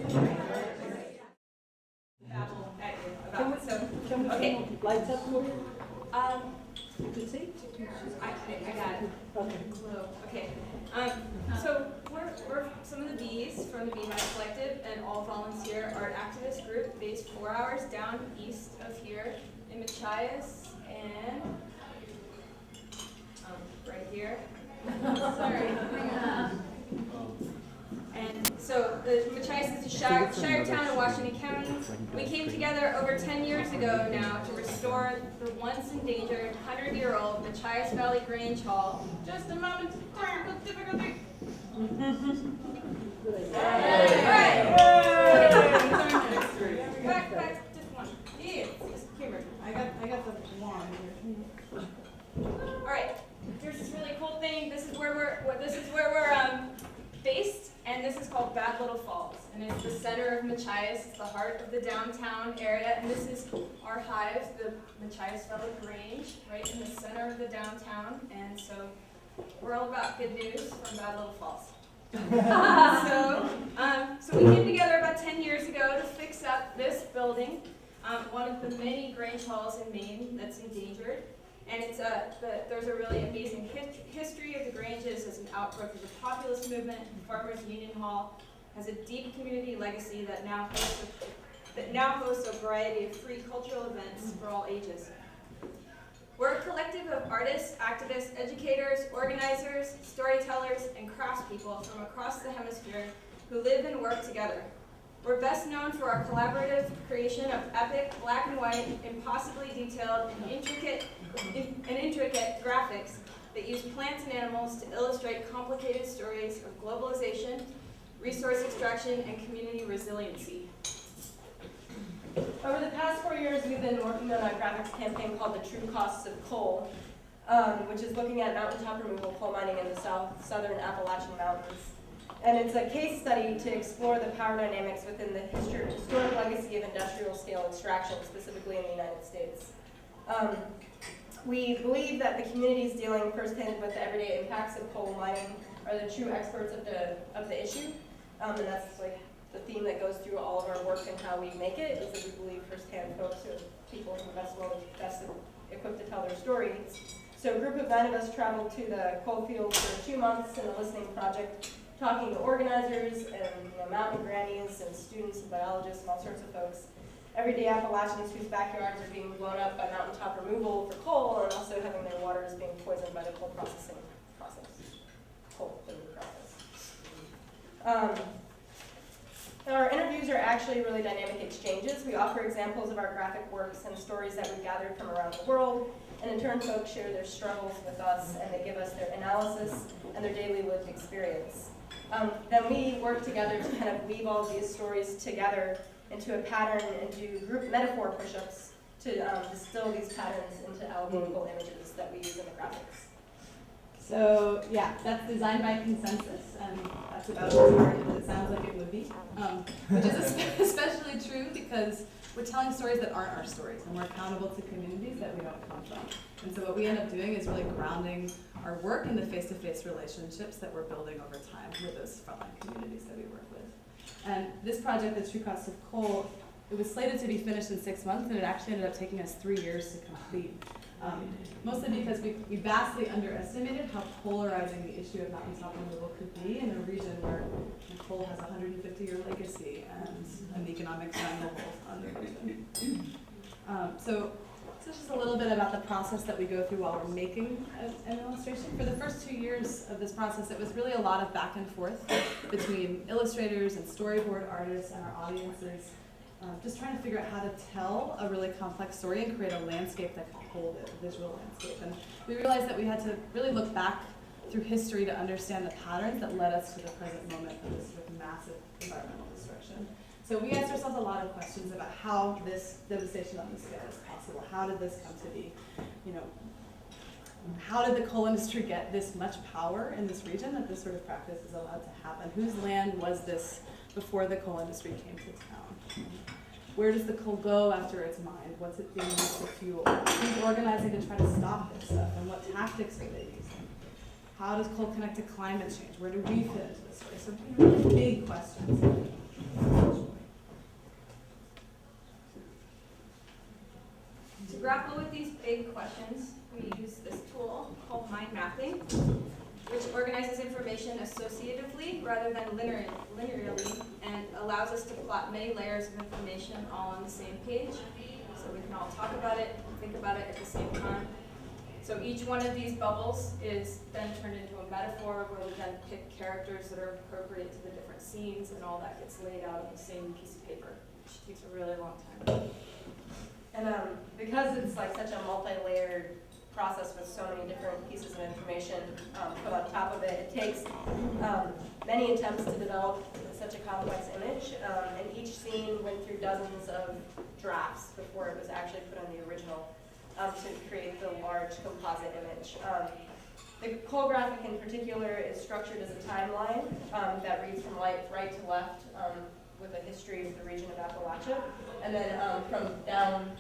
Can we turn the lights up for you? You can see? I got it. Okay. Okay. So we're some of the bees from the Beehive Collective, and all volunteer art activist group based 4 hours down east of here in Machias and right here. Sorry. And so the Machias is a shire town in Washington County. We came together over 10 years ago now to restore the once endangered 100-year-old Machias Valley Grange Hall. Just a moment, technical difficulty. Back, just one. Yeah, just humor. I got the wand here. All right. Here's this really cool thing. This is where we're based, and this is called Bad Little Falls, and it's the center of Machias. It's the heart of the downtown area, and this is our hive, the Machias Valley Grange, right in the center of the downtown. And so we're all about good news from Bad Little Falls. So we came together about 10 years ago to fix up this building, one of the many Grange halls in Maine that's endangered. And it's there's a really amazing history of the Granges as an outgrowth of the populist movement. Farmers Union Hall has a deep community legacy that now hosts a variety of free cultural events for all ages. We're a collective of artists, activists, educators, organizers, storytellers, and craftspeople from across the hemisphere who live and work together. We're best known for our collaborative creation of epic, black and white, impossibly detailed, and intricate graphics that use plants and animals to illustrate complicated stories of globalization, resource extraction, and community resiliency. Over the past 4 years, we've been working on a graphics campaign called The True Costs of Coal, which is looking at mountaintop removal coal mining in the southern Appalachian Mountains. And it's a case study to explore the power dynamics within the historic legacy of industrial scale extraction, specifically in the United States. We believe that the communities dealing firsthand with the everyday impacts of coal mining are the true experts of the issue, and that's like the theme that goes through all of our work and how we make it, is that we believe firsthand folks who are people who are best equipped to tell their stories. So a group of 9 of us traveled to the coal fields for 2 months in a listening project, talking to organizers and mountain grannies and students and biologists and all sorts of folks. Everyday Appalachians whose backyards are being blown up by mountaintop removal for coal, and also having their waters being poisoned by the coal process. Our interviews are actually really dynamic exchanges. We offer examples of our graphic works and stories that we've gathered from around the world, and in turn folks share their struggles with us, and they give us their analysis and their daily lived experience. Then we work together to kind of weave all these stories together into a pattern and do group metaphor push-ups to distill these patterns into allegorical images that we use in the graphics. So yeah, that's designed by consensus, and that's about as hard as it sounds like it would be, which is especially true because we're telling stories that aren't our stories, and we're accountable to communities that we don't come from. And so what we end up doing is really grounding our work in the face-to-face relationships that we're building over time with those frontline communities that we work with. And this project, The True Costs of Coal, it was slated to be finished in 6 months, and it actually ended up taking us 3 years to complete. Mostly because we vastly underestimated how polarizing the issue of mountaintop removal could be in a region where coal has a 150-year legacy and an economic stranglehold on the region. So this is just a little bit about the process that we go through while we're making an illustration. For the first 2 years of this process, it was really a lot of back and forth between illustrators and storyboard artists and our audiences, just trying to figure out how to tell a really complex story and create a landscape that could hold it, a visual landscape. And we realized that we had to really look back through history to understand the patterns that led us to the present moment of this sort of massive environmental destruction. So we asked ourselves a lot of questions about how this devastation on this scale is possible. How did this come to be? How did the coal industry get this much power in this region that this sort of practice is allowed to happen? Whose land was this before the coal industry came to town? Where does the coal go after it's mined? What's it being used for fuel? Who's organizing to try to stop this stuff? And what tactics are they using? How does coal connect to climate change? Where do we fit into this story? So really big questions. questions, we use this tool called mind mapping, which organizes information associatively rather than linearly and allows us to plot many layers of information all on the same page. So we can all talk about it, think about it at the same time. So each one of these bubbles is then turned into a metaphor where we then pick characters that are appropriate to the different scenes, and all that gets laid out on the same piece of paper, which takes a really long time. And because it's like such a multi-layered process with so many different pieces of information put on top of it, it takes many attempts to develop such a complex image, and each scene went through dozens of drafts before it was actually put on the original to create the large composite image. The Cole graphic in particular is structured as a timeline that reads from right to left with a history of the region of Appalachia, and then from down,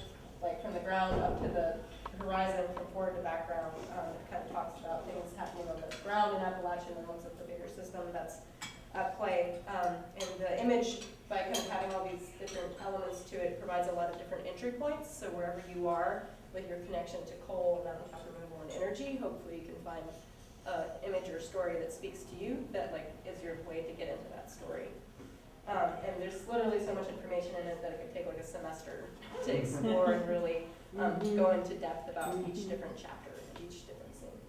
like from the ground up to the horizon, from forward to background, it kind of talks about things happening on the ground in Appalachia and looks at the bigger system that's at play. And the image, by kind of having all these different elements to it, provides a lot of different entry points. So wherever you are with your connection to coal, mountaintop removal, and energy, hopefully you can find an image or story that speaks to you that like is your way to get into that story. And there's literally so much information in it that it could take like a semester to explore and really go into depth about each different chapter and each different scene.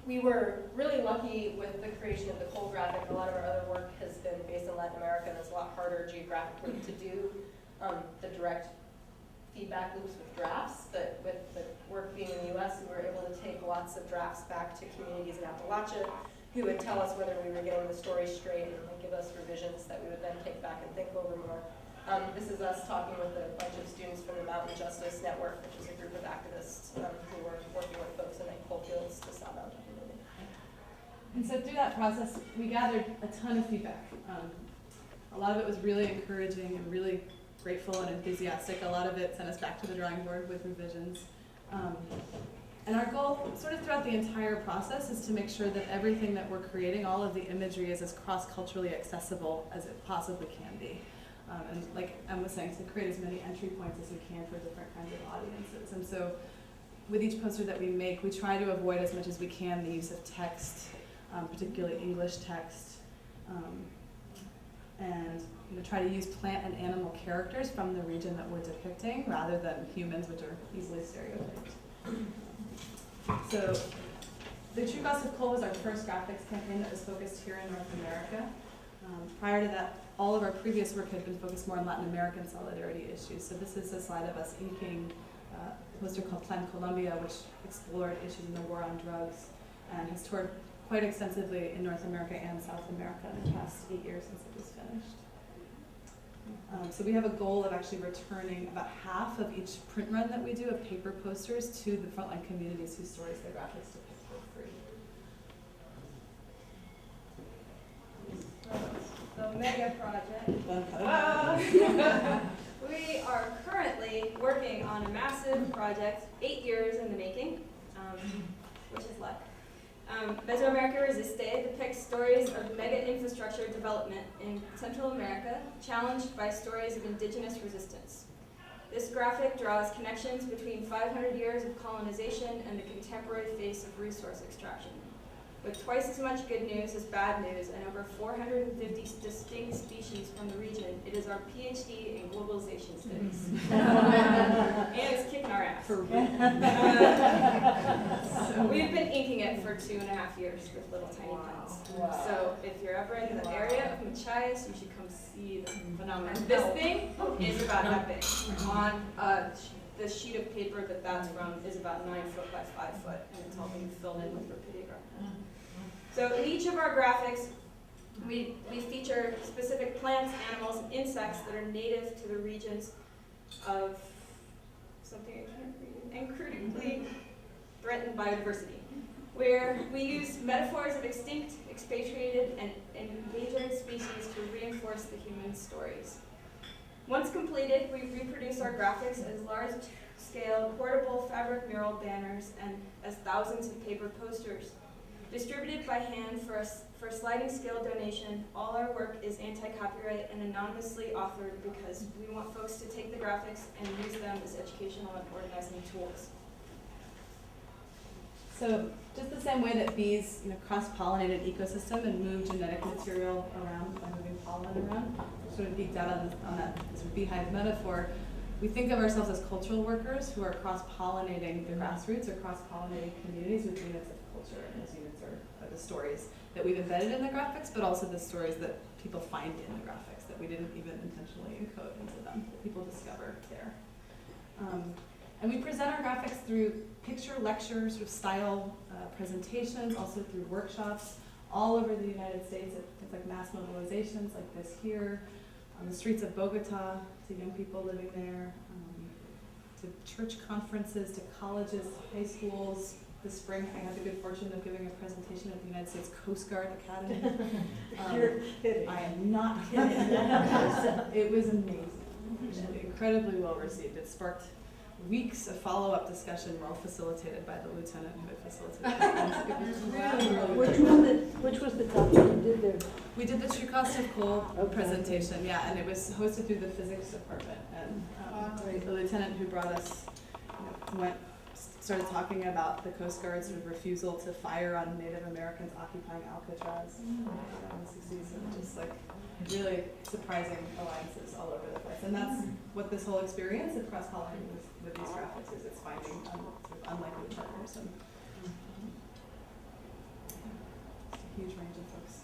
We were really lucky with the creation of the Cole graphic. A lot of our other work has been based in Latin America, and it's a lot harder geographically to do the direct feedback loops with drafts, but with the work being in the US, we were able to take lots of drafts back to communities in Appalachia who would tell us whether we were getting the story straight and give us revisions that we would then take back and think over more. This is us talking with a bunch of students from the Mountain Justice Network, which is a group of activists who were working with folks in the coal fields to stop mountain removal. And so through that process, we gathered a ton of feedback. A lot of it was really encouraging and really grateful and enthusiastic. A lot of it sent us back to the drawing board with revisions. And our goal, sort of throughout the entire process, is to make sure that everything that we're creating, all of the imagery, is as cross-culturally accessible as it possibly can be. And like Em was saying, to create as many entry points as we can for different kinds of audiences. And so with each poster that we make, we try to avoid as much as we can the use of text, particularly English text, and try to use plant and animal characters from the region that we're depicting rather than humans, which are easily stereotyped. So the True Cost of Coal was our first graphics campaign that was focused here in North America. Prior to that, all of our previous work had been focused more on Latin American solidarity issues. So this is a slide of us inking a poster called Plan Colombia, which explored issues in the war on drugs and has toured quite extensively in North America and South America in the past 8 years since it was finished. So we have a goal of actually returning about half of each print run that we do of paper posters to the frontline communities whose stories the graphics depict for free. The mega project. We are currently working on a massive project, 8 years in the making, which is luck. Mesoamerica Resiste depicts stories of mega infrastructure development in Central America, challenged by stories of indigenous resistance. This graphic draws connections between 500 years of colonization and the contemporary face of resource extraction. With twice as much good news as bad news and over 450 distinct species from the region, it is our PhD in globalization studies. And it's kicking our ass. We've been inking it for 2.5 years with little tiny pens. Wow. So if you're ever in the area of Machias, you should come see the phenomenon. This thing is about that big. On the sheet of paper that that's from is about 9 foot by 5 foot, and it's all being filled in with rapidograph. So in each of our graphics, we feature specific plants, animals, and insects that are native to the regions of something I can't read, and critically threatened biodiversity, where we use metaphors of extinct, expatriated, and endangered species to reinforce the human stories. Once completed, we reproduce our graphics as large-scale portable fabric mural banners and as thousands of paper posters, distributed by hand for for sliding scale donation, all our work is anti-copyright and anonymously authored because we want folks to take the graphics and use them as educational and organizing tools. So just the same way that bees, cross-pollinated ecosystem and move genetic material around by moving pollen around, sort of geeked out on that sort of beehive metaphor. We think of ourselves as cultural workers who are cross-pollinating the grassroots or cross-pollinating communities with units of culture, and those units are the stories that we've embedded in the graphics, but also the stories that people find in the graphics that we didn't even intentionally encode into them, that people discover there. And we present our graphics through picture, lecture, sort of style presentations, also through workshops all over the United States at things like mass mobilizations like this here, on the streets of Bogota, to young people living there, to church conferences, to colleges, high schools. This spring, I had the good fortune of giving a presentation at the United States Coast Guard Academy. You're kidding. I am not kidding. It was amazing, and incredibly well received. It sparked weeks of follow-up discussion, well facilitated by the lieutenant who had facilitated it. It was really, really Which was the topic you did there? We did the true cost of coal presentation, yeah, and it was hosted through the physics department. And the lieutenant who brought us started talking about the Coast Guard's sort of refusal to fire on Native Americans occupying Alcatraz in the 60s, and just like really surprising alliances all over the place. And that's what this whole experience of cross-pollinating with these graphics is. It's finding sort of unlikely partners and it's a huge range of folks.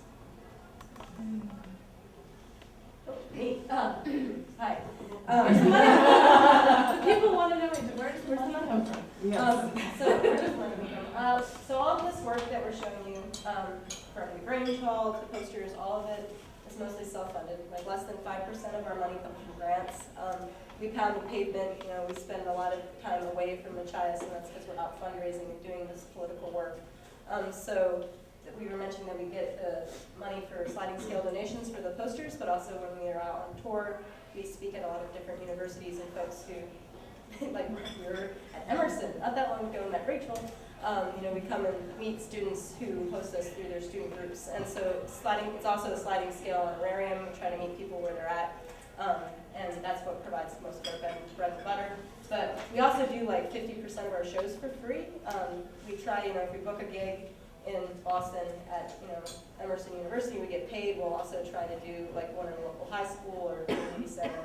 Me. Hi. Where's the money? People want to know where's the money come from? Where does money come from? So all of this work that we're showing you, from the Grange Hall to posters, all of it is mostly self-funded. Like less than 5% of our money comes from grants. We pound the pavement. We spend a lot of time away from Machias, and that's because we're out fundraising and doing this political work. So we were mentioning that we get money for sliding scale donations for the posters, but also when we are out on tour, we speak at a lot of different universities and folks who, like we were at Emerson not that long ago, met Rachel. We come and meet students who host us through their student groups, and so it's also a sliding scale honorarium. We try to meet people where they're at, and that's what provides most of our bread and butter. But we also do like 50% of our shows for free. We try, if we book a gig in Boston at Emerson University, we get paid. We'll also try to do like one in a local high school or community center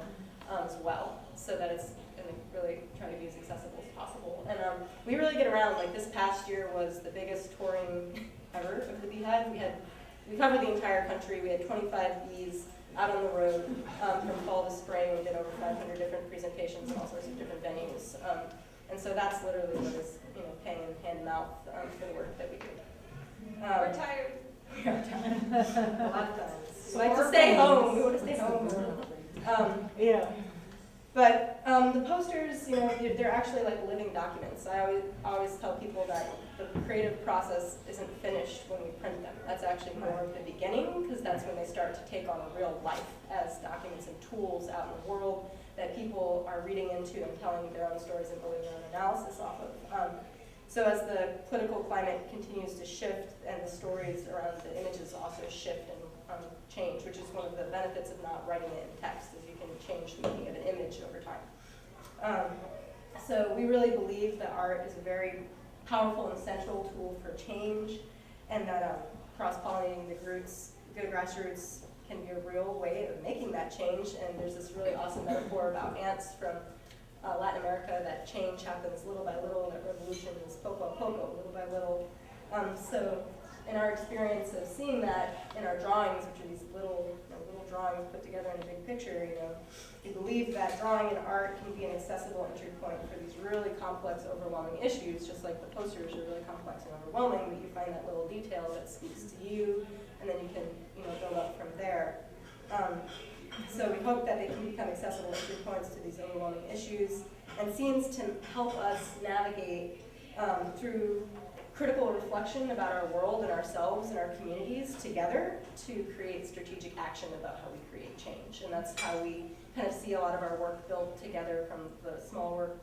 as well, so that it's really try to be as accessible as possible. And we really get around. Like this past year was the biggest touring ever of the Beehive. We covered the entire country. We had 25 bees out on the road from fall to spring. We did over 500 different presentations in all sorts of different venues. And so that's literally what is paying hand to mouth for the work that we do. We're tired. We're tired. A lot of times. We like to stay home. We want to stay home. But the posters, they're actually like living documents. I always tell people that the creative process isn't finished when we print them. That's actually more of the beginning, because that's when they start to take on a real life as documents and tools out in the world that people are reading into and telling their own stories and building their own analysis off of. So as the political climate continues to shift and the stories around the images also shift and change, which is one of the benefits of not writing it in text, is you can change the meaning of an image over time. So we really believe that art is a very powerful and central tool for change, and that cross-pollinating the grassroots can be a real way of making that change. And there's this really awesome metaphor about ants from Latin America, that change happens little by little, that revolution is poco a poco, little by little. So in our experience of seeing that in our drawings, which are these little drawings put together in a big picture, we believe that drawing and art can be an accessible entry point for these really complex, overwhelming issues, just like the posters are really complex and overwhelming, but you find that little detail that speaks to you, and then you can build up from there. So we hope that they can become accessible entry points to these overwhelming issues, and scenes to help us navigate through critical reflection about our world and ourselves and our communities together to create strategic action about how we create change. And that's how we kind of see a lot of our work built together, from the small work,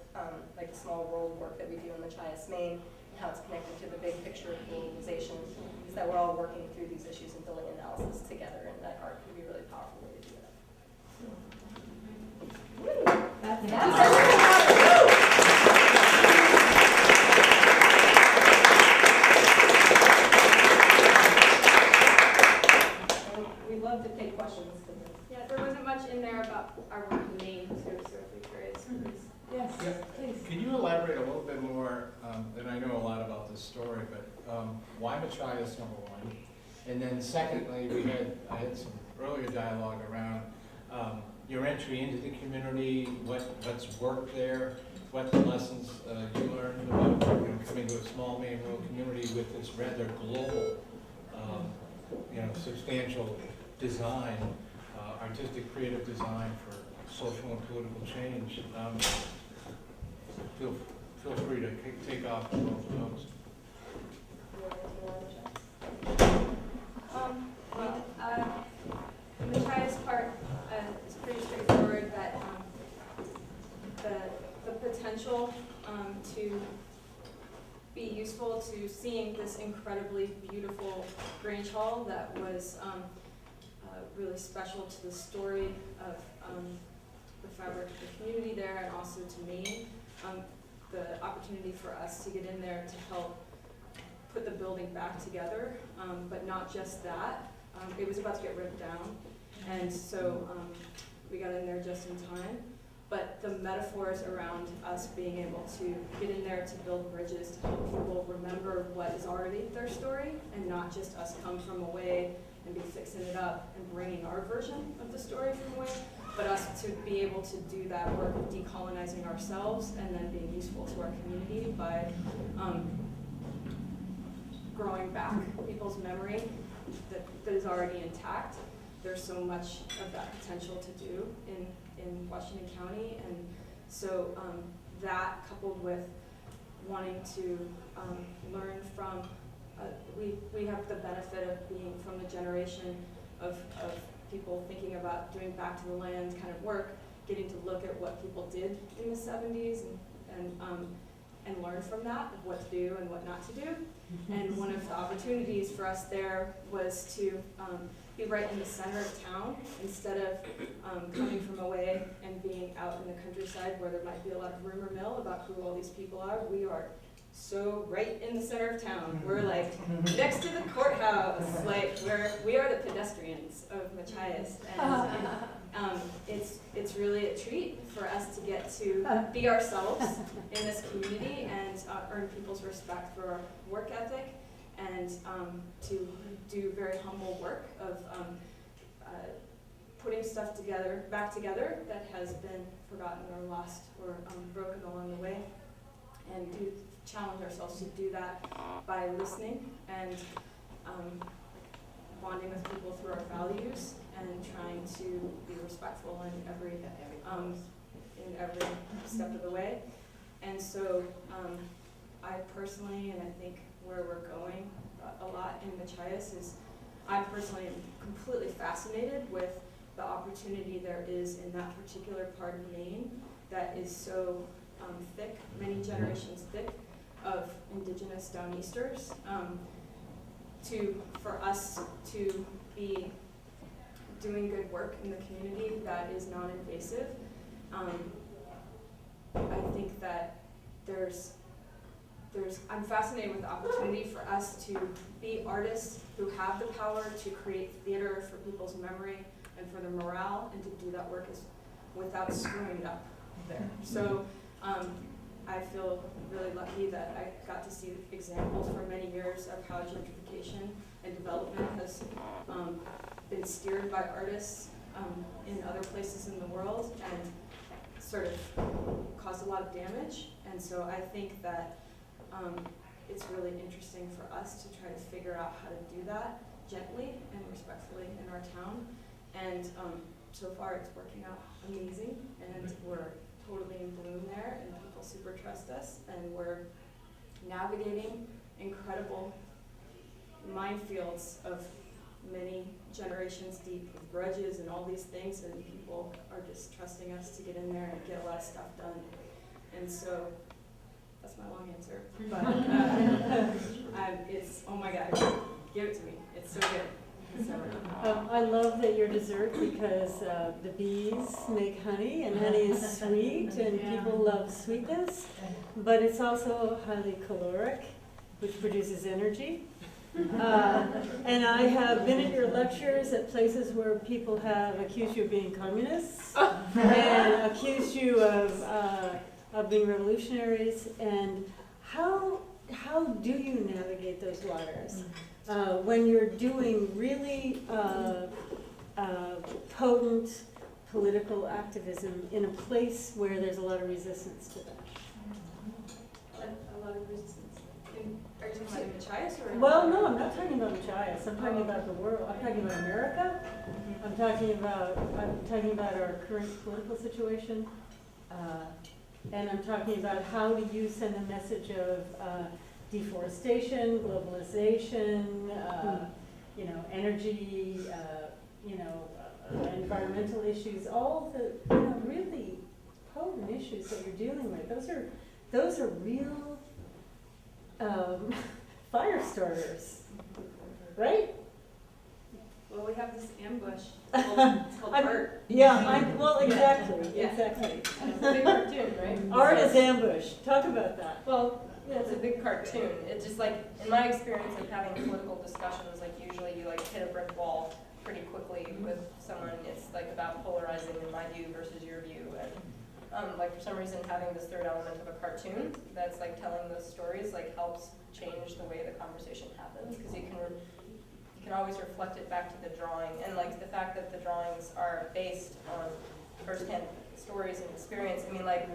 like the small world work that we do in Machias, Maine, how it's connected to the big picture of the organization, is that we're all working through these issues and building analysis together, and that art can be a really powerful way to do that. We love to take questions. Yeah, there wasn't much in there about our work in Maine too, so if we could, please. Yes, Yeah. please. Can you elaborate a little bit more, and I know a lot about this story, but why Machias, number one? And then secondly, I had some earlier dialogue around your entry into the community, what's worked there, what lessons you learned about coming to a small Maine rural community with this rather global, substantial design, artistic creative design for social and political change. Feel free to take off both of those. The Machias part is pretty straightforward, that the potential to be useful to seeing this incredibly beautiful Grange Hall that was really special to the story of the fabric of the community there and also to Maine. The opportunity for us to get in there to help put the building back together, but not just that. It was about to get ripped down, and so we got in there just in time. But the metaphors around us being able to get in there to build bridges to help people remember what is already their story, and not just us come from away and be fixing it up and bringing our version of the story from away, but us to be able to do that work of decolonizing ourselves and then being useful to our community by growing back people's memory that is already intact. There's so much of that potential to do in Washington County, and so that coupled with wanting to learn from, we have the benefit of being from the generation of people thinking about doing back to the land kind of work, getting to look at what people did in the 70s and learn from that, of what to do and what not to do. And one of the opportunities for us there was to be right in the center of town, instead of coming from away and being out in the countryside where there might be a lot of rumor mill about who all these people are. We are so right in the center of town. We're like next to the courthouse, like we are the pedestrians of Machias, and it's really a treat for us to get to be ourselves in this community and earn people's respect for our work ethic, and to do very humble work of putting stuff back together that has been forgotten or lost or broken along the way, and challenge ourselves to do that by listening and bonding with people through our values and trying to be respectful in every step of the way. And so I personally, and I think where we're going a lot in Machias, is I personally am completely fascinated with the opportunity there is in that particular part of Maine that is so thick, many generations thick, of Indigenous Downeasters, for us to be doing good work in the community that is non-invasive. I think that I'm fascinated with the opportunity for us to be artists who have the power to create theater for people's memory and for their morale, and to do that work without screwing it up there. So I feel really lucky that I got to see examples for many years of how gentrification and development has been steered by artists in other places in the world and sort of caused a lot of damage. And so I think that it's really interesting for us to try to figure out how to do that gently and respectfully in our town. And so far it's working out amazing, and we're totally in bloom there, and people super trust us, and we're navigating incredible minefields of many generations deep with grudges and all these things, and people are just trusting us to get in there and get a lot of stuff done. And so That's my long answer. But it's, oh my God, give it to me. It's so good. So, I love that your dessert because the bees make honey and honey is sweet and people love sweetness, but it's also highly caloric, which produces energy. And I have been at your lectures at places where people have accused you of being communists and accused you of being revolutionaries. And how do you navigate those waters when you're doing really potent political activism in a place where there's a lot of resistance to that? a lot of resistance. Are you talking about Machias or? Well, no, I'm not talking about Machias. I'm talking about the world. I'm talking about America. I'm talking about our current political situation, and I'm talking about how do you send a message of deforestation, globalization, energy, environmental issues, all the really potent issues that you're dealing with. Those are real fire starters, right? Well, we have this ambush. It's called art. Yeah, exactly, Yeah. exactly. It's a big cartoon, right? Art is ambush. Talk about that. Well, yeah, it's a big cartoon. It's just like, in my experience of having political discussions, like usually you like hit a brick wall pretty quickly with someone. It's like about polarizing in my view versus your view. And like for some reason having this third element of a cartoon that's like telling those stories like helps change the way the conversation happens, because you can always reflect it back to the drawing, and like the fact that the drawings are based on firsthand stories and experience. I mean, like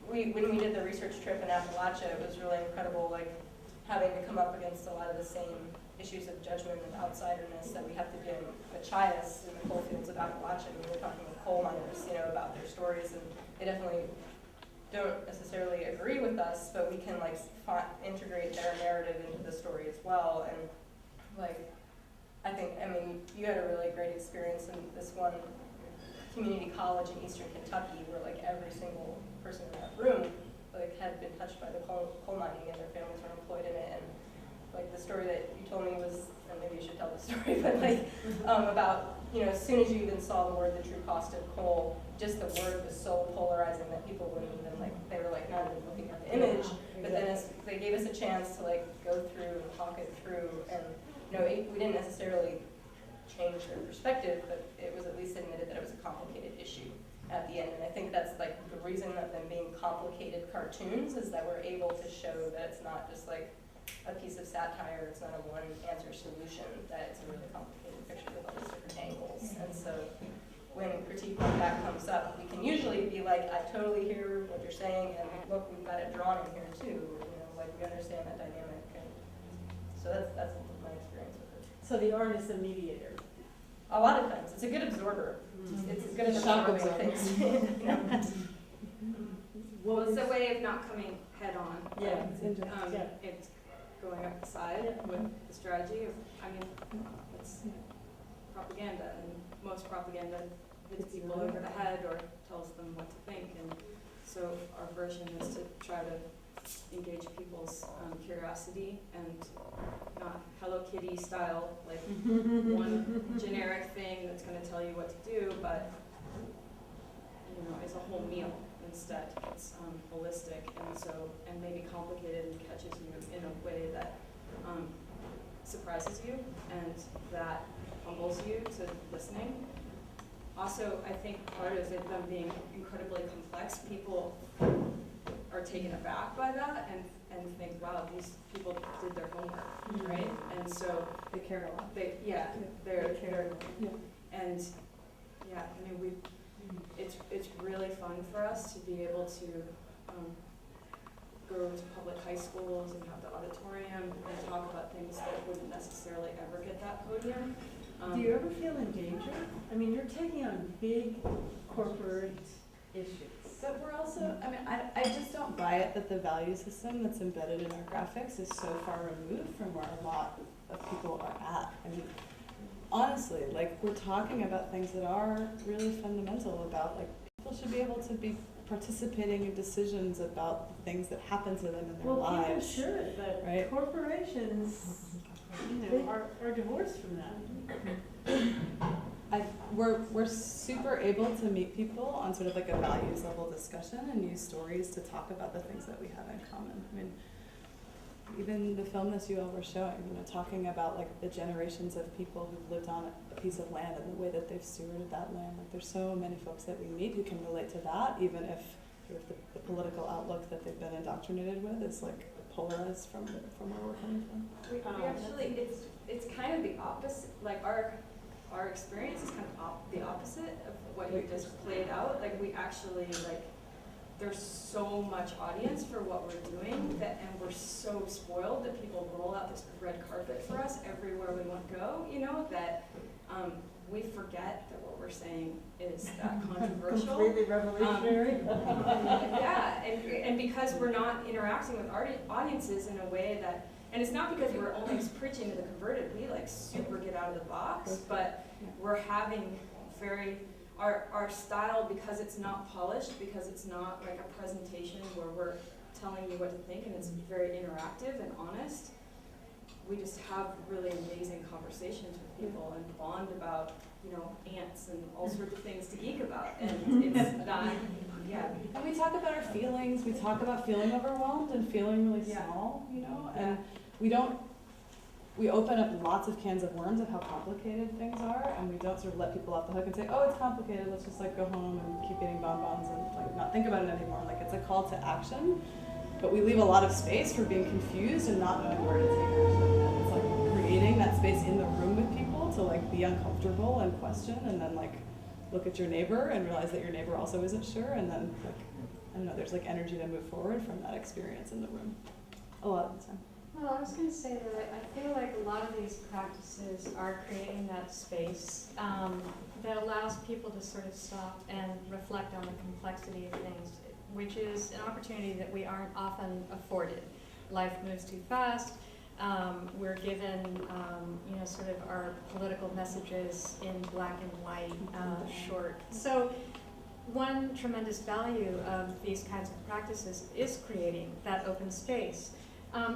when we did the research trip in Appalachia, it was really incredible, like having to come up against a lot of the same issues of judgment and outsiderness that we have to do in Machias in the coal fields of Appalachia. I mean, we're talking with coal miners, about their stories, and they definitely don't necessarily agree with us, but we can like integrate their narrative into the story as well. And like, I mean, you had a really great experience in this one community college in eastern Kentucky where like every single person in that room like had been touched by the coal mining and their families were employed in it. And like the story that you told me was, and maybe you should tell the story, but like about, as soon as you even saw the word, the true cost of coal, just the word was so polarizing that people wouldn't even they were like not even looking at the image. But then as they gave us a chance to like go through and talk it through, and we didn't necessarily change their perspective, but it was at least admitted that it was a complicated issue at the end. And I think that's like the reason of them being complicated cartoons, is that we're able to show that it's not just like a piece of satire, it's not a one answer solution, that it's a really complicated picture with all these different angles. And so when critique like that comes up, we can usually be like, I totally hear what you're saying, and look, we've got it drawn in here too, like we understand that dynamic. And so that's my experience with it. So the art is the mediator. A lot of times, it's a good absorber. It's as good as absorbing things. Well, it's a way of not coming head on. Yeah, it's interesting. Yeah. It's going up the side with the strategy of, it's propaganda, and most propaganda hits people over the head or tells them what to think. And so our version is to try to engage people's curiosity, and not Hello Kitty style, like one generic thing that's going to tell you what to do, but it's a whole meal instead. It's holistic, and maybe complicated, and catches you in a way that surprises you and that humbles you to listening. Also, I think part of it, them being incredibly complex, people are taken aback by that and think, wow, these people did their homework, right? And so They care a lot. they're and it's really fun for us to be able to go to public high schools and have the auditorium and talk about things that wouldn't necessarily ever get that podium. Do you ever feel in danger? I mean, you're taking on big corporate issues. But we're also, I just don't buy it that the value system that's embedded in our graphics is so far removed from where a lot of people are at. I mean, honestly, like, we're talking about things that are really fundamental about, like, people should be able to be participating in decisions about the things that happen to them in their Well, people lives. should, but right? corporations, are divorced from that. We're super able to meet people on sort of like a values level discussion and use stories to talk about the things that we have in common. I mean, even the film that you all were showing, talking about like the generations of people who've lived on a piece of land and the way that they've stewarded that land. Like there's so many folks that we meet who can relate to that, even if sort of the political outlook that they've been indoctrinated with is like polarized from where we're coming from. We actually, it's kind of the opposite, like our experience is kind of the opposite of what you just played out. Like we actually, like, there's so much audience for what we're doing that, and we're so spoiled that people roll out this red carpet for us everywhere we want to go, that we forget that what we're saying is that controversial. Completely revolutionary. Yeah, and because we're not interacting with audiences in a way that, and it's not because we're only preaching to the converted, we like super get out of the box, but we're having our style, because it's not polished, because it's not like a presentation where we're telling you what to think, and it's very interactive and honest. We just have really amazing conversations with people and bond about, ants and all sorts of things to geek about, and it's not, And we talk about our feelings, we talk about feeling overwhelmed and feeling really small, and we open up lots of cans of worms of how complicated things are, and we don't sort of let people off the hook and say, oh, it's complicated, let's just like go home and keep eating bonbons and like not think about it anymore. Like it's a call to action, but we leave a lot of space for being confused and not knowing where to take action. And it's like creating that space in the room with people to like be uncomfortable and question, and then like look at your neighbor and realize that your neighbor also isn't sure, and then like, I don't know, there's like energy to move forward from that experience in the room a lot of the time. Well, I was going to say that I feel like a lot of these practices are creating that space that allows people to sort of stop and reflect on the complexity of things, which is an opportunity that we aren't often afforded. Life moves too fast. We're given, sort of our political messages in black and white, short. So one tremendous value of these kinds of practices is creating that open space.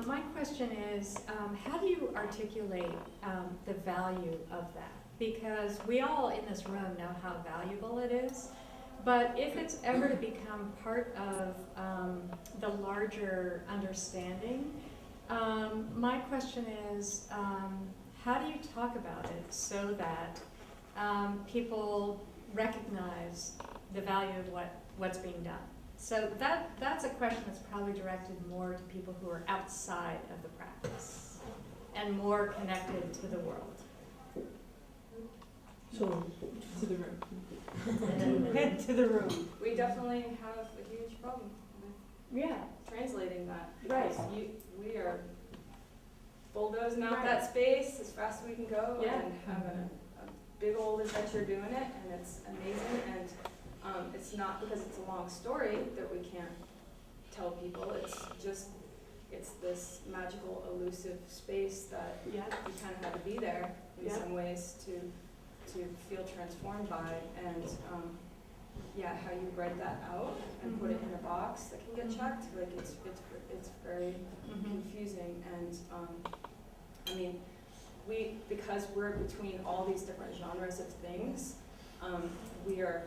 My question is, how do you articulate the value of that? Because we all in this room know how valuable it is, but if it's ever to become part of the larger understanding, my question is, how do you talk about it so that people recognize the value of what's being done? So that's a question that's probably directed more to people who are outside of the practice and more connected to the world. So, to the room. Head to the room. we definitely have a huge problem with Yeah. translating that. Right. Because we are bulldozing out Right. that space as fast as we can go, Yeah. and have a big old adventure doing it, and it's amazing. And it's not because it's a long story that we can't tell people. It's this magical, elusive space that Yeah. you kind of had to be there in Yeah. some ways to feel transformed by. And how you write that out and put it in a box that can get checked, like it's very confusing. And because we're between all these different genres of things, we are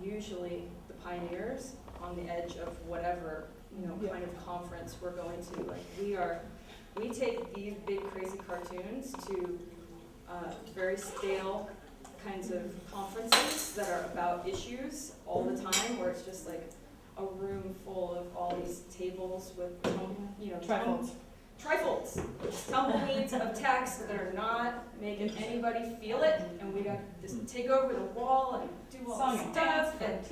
usually the pioneers on the edge of whatever kind of conference we're going to. Like we take these big crazy cartoons to very stale kinds of conferences that are about issues all the time, where it's just like a room full of all these tables with trifolds, tumbleweeds of text that are not making anybody feel it, and we got to just take over the wall and do all this stuff, and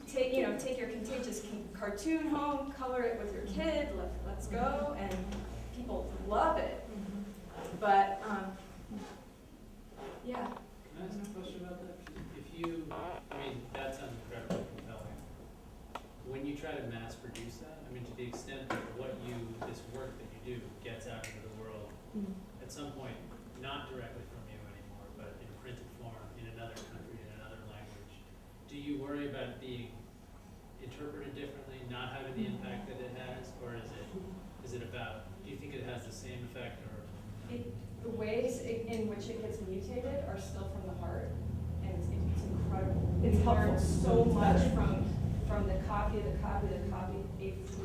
take your contagious cartoon home, color it with your kid, let's go, and people love it. But Can I ask a question about that? That sounds incredibly compelling. When you try to mass produce that, to the extent that this work that you do gets out into the world, at some point, not directly from you anymore, but in printed form, in another country, in another language, do you worry about it being interpreted differently, not having the impact that it has, or is it about, do you think it has the same effect, or? The ways in which it gets mutated are still from the heart, and it's incredible. It's We learn helpful. so much from the copy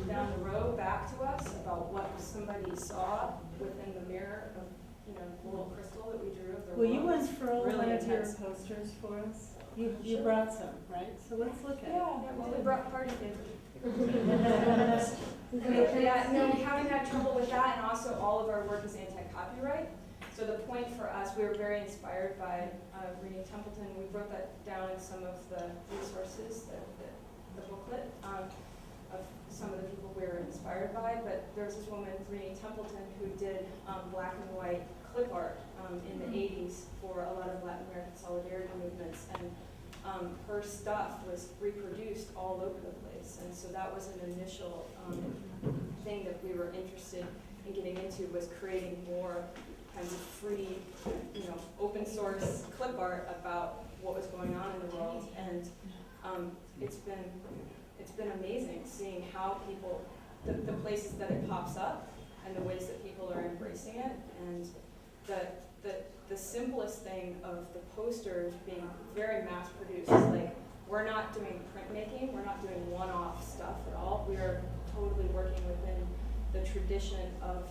down the road back to us about what somebody saw within the mirror of, you know, the little crystal that we drew of their Will you world. unfurl Really one of your intense. posters for us? You Sure. brought some, right? So let's look at it. Yeah, we brought party favors. Yeah, no, we haven't had trouble with that, and also all of our work is anti-copyright. So the point for us, we were very inspired by Renee Templeton. We wrote that down in some of the resources, the booklet of some of the people we were inspired by. But there was this woman, Renee Templeton, who did black and white clip art in the 80s for a lot of Latin American solidarity movements. And her stuff was reproduced all over the place. And so that was an initial thing that we were interested in getting into, was creating more kinds of free, you know, open source clip art about what was going on in the world. And it's been amazing seeing how people, the places that it pops up and the ways that people are embracing it. And the simplest thing of the posters being very mass produced is like, we're not doing printmaking, we're not doing one-off stuff at all. We are totally working within the tradition of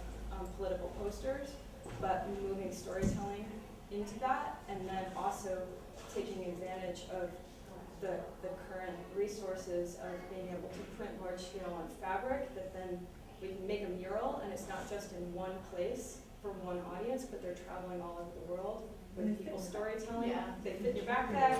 political posters, but moving storytelling into that, and then also taking advantage of the current resources of being able to print large scale on fabric, that then we can make a mural, and it's not just in one place for one audience, but they're traveling all over the world with people storytelling. Yeah. They fit in your backpack.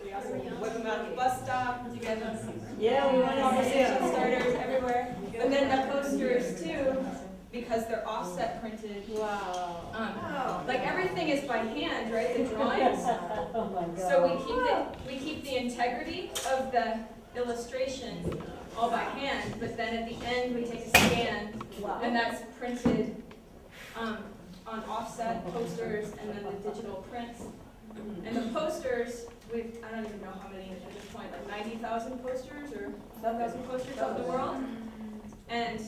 We also whip them out at the bus stop. You guys want to see? Yeah, we want to see Conversation it. starters everywhere. And then the posters too, because they're offset printed. Wow. Like everything is by hand, right? The drawings. Oh my God. So we keep the integrity of the illustration all by hand, but then at the end we take a scan, and that's printed on offset posters, and then the digital prints. And the posters, I don't even know how many at this point, like 90,000 posters or 1,000 posters out in the world. And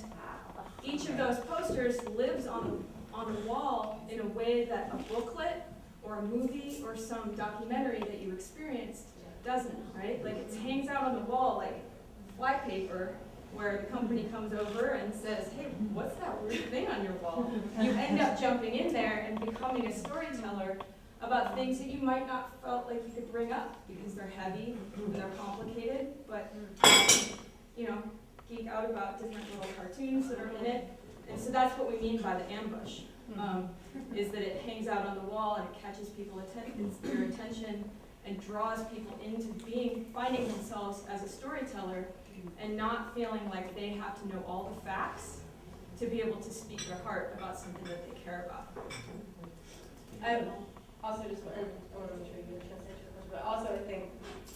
each of those posters lives on the wall in a way that a booklet or a movie or some documentary that you experienced doesn't, right? Like it hangs out on the wall like flypaper, where the company comes over and says, hey, what's that weird thing on your wall? You end up jumping in there and becoming a storyteller about things that you might not felt like you could bring up because they're heavy and they're complicated, but you know, geek out about different little cartoons that are in it. And so that's what we mean by the ambush, is that it hangs out on the wall and it catches their attention and draws people into finding themselves as a storyteller and not feeling like they have to know all the facts to be able to speak their heart about something that they care about. I also just want to make sure you get a chance to answer your question, but also I think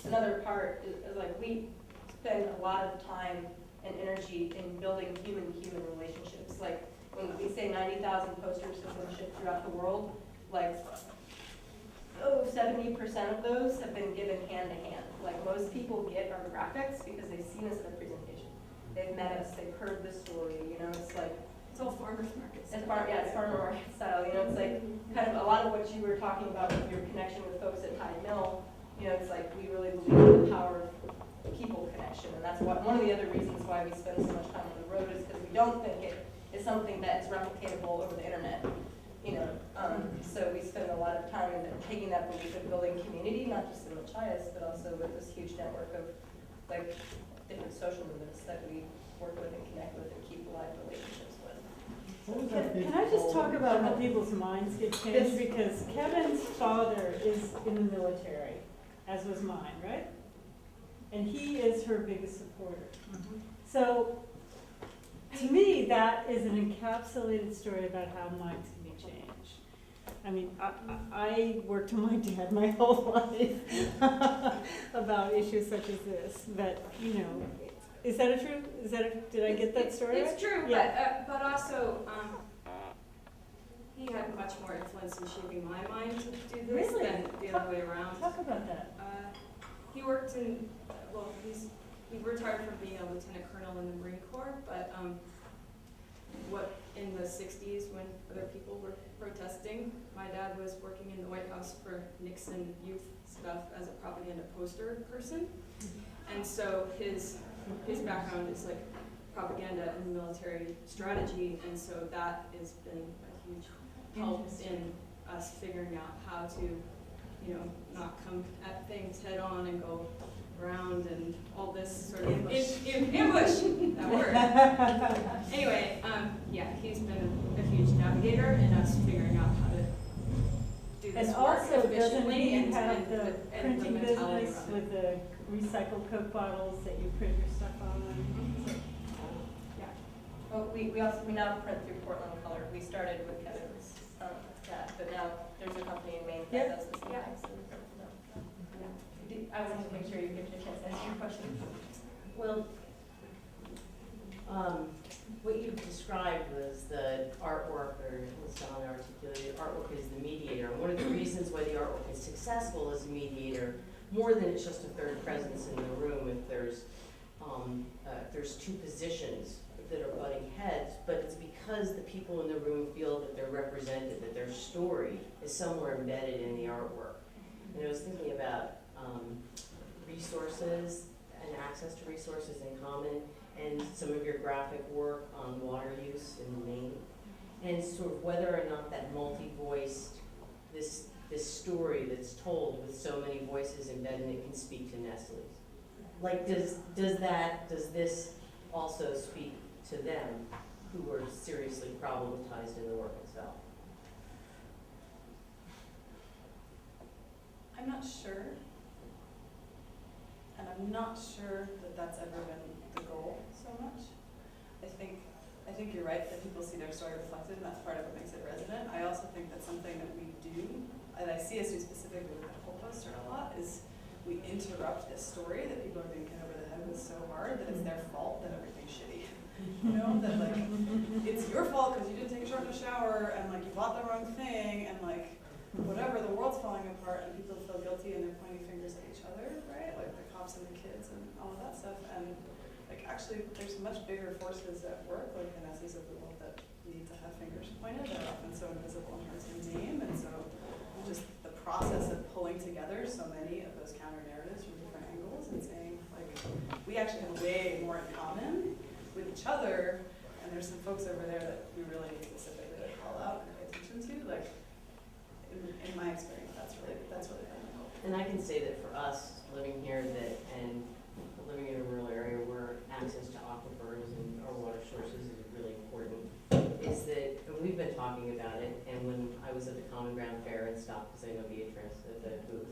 another part is like we spend a lot of time and energy in building human-to-human relationships. Like when we say 90,000 posters have been shipped throughout the world, like 70% of those have been given hand-to-hand. Like most people get our graphics because they've seen us at a presentation. They've met us, they've heard the story, you know, it's like, It's all farmers markets. it's farmer market style, you know, it's like kind of a lot of what you were talking about with your connection with folks at Tide Mill, you know, it's like we really believe in the power of people connection, and that's one of the other reasons why we spend so much time on the road is because we don't think it is something that is replicatable over the internet, you know. So we spend a lot of time in taking that belief of building community, not just in Machias, but also with this huge network of like different social movements that we work with and connect with and keep alive relationships with. Can I just talk about how people's minds get changed? Because Kevin's father is in the military, as was mine, right? And he is her biggest supporter. So, to me, that is an encapsulated story about how minds can be changed. I mean, I worked on my dad my whole life about issues such as this, but, you know, is that a true, did I get that story right? It's true, Yeah. but also, he had much more influence in shaping my mind to do this Really? than the other way around. Talk about that. He worked in, well, he's he retired from being a lieutenant colonel in the Marine Corps, but what in the 60s when other people were protesting, my dad was working in the White House for Nixon youth stuff as a propaganda poster person. And so his background is like propaganda and military strategy, and so that has been a huge help in us figuring out how to, you know, not come at things head on and go around and all this sort of ambush, that word. Anyway, yeah, he's been a huge navigator in us figuring out how to do this And work also, doesn't efficiently he and have the and the printing mentality business around it. with the recycled Coke bottles that you print your stuff on? So, Well, we now print through Portland Color. We started with Kevin's, that, but now there's a company in Maine Yeah. that does the same thing, so we print for them. I wanted to make sure you get a chance to answer your question. Well, what you described was the artwork, or it's not articulated, artwork is the mediator. And one of the reasons why the artwork is successful as a mediator, more than it's just a third presence in the room, if there's two positions that are butting heads, but it's because the people in the room feel that they're represented, that their story is somewhere embedded in the artwork. And I was thinking about resources and access to resources in common, and some of your graphic work on water use in Maine, and sort of whether or not that multi-voiced, this story that's told with so many voices embedded in it can speak to Nestle's. Like, does this also speak to them who are seriously problematized in the work itself? I'm not sure. And I'm not sure that that's ever been the goal so much. I think you're right that people see their story reflected, and that's part of what makes it resonant. I also think that's something that we do, and I see us do specifically with the whole poster a lot, is we interrupt this story that people are being hit over the head with so hard that it's their fault that everything's shitty. You know, that like, it's your fault because you didn't take a short in the shower, and like you bought the wrong thing, and like, whatever, the world's falling apart, and people feel guilty, and they're pointing fingers at each other, right? Like the cops and the kids and all of that stuff. And like, actually, there's much bigger forces at work, like the Nessies of the world, that need to have fingers pointed. They're often so invisible and hard to name, and so just the process of pulling together so many of those counter narratives from different angles and saying, like, we actually have way more in common with each other, and there's some folks over there that we really need specifically to call out and pay attention to. Like, in my experience, that's really been helpful. And I can say that for us, living here, and living in a rural area where access to aquifers and our water sources is really important, is that, and we've been talking about it, and when I was at the Common Ground Fair and stopped because I know Beatrice at the booth,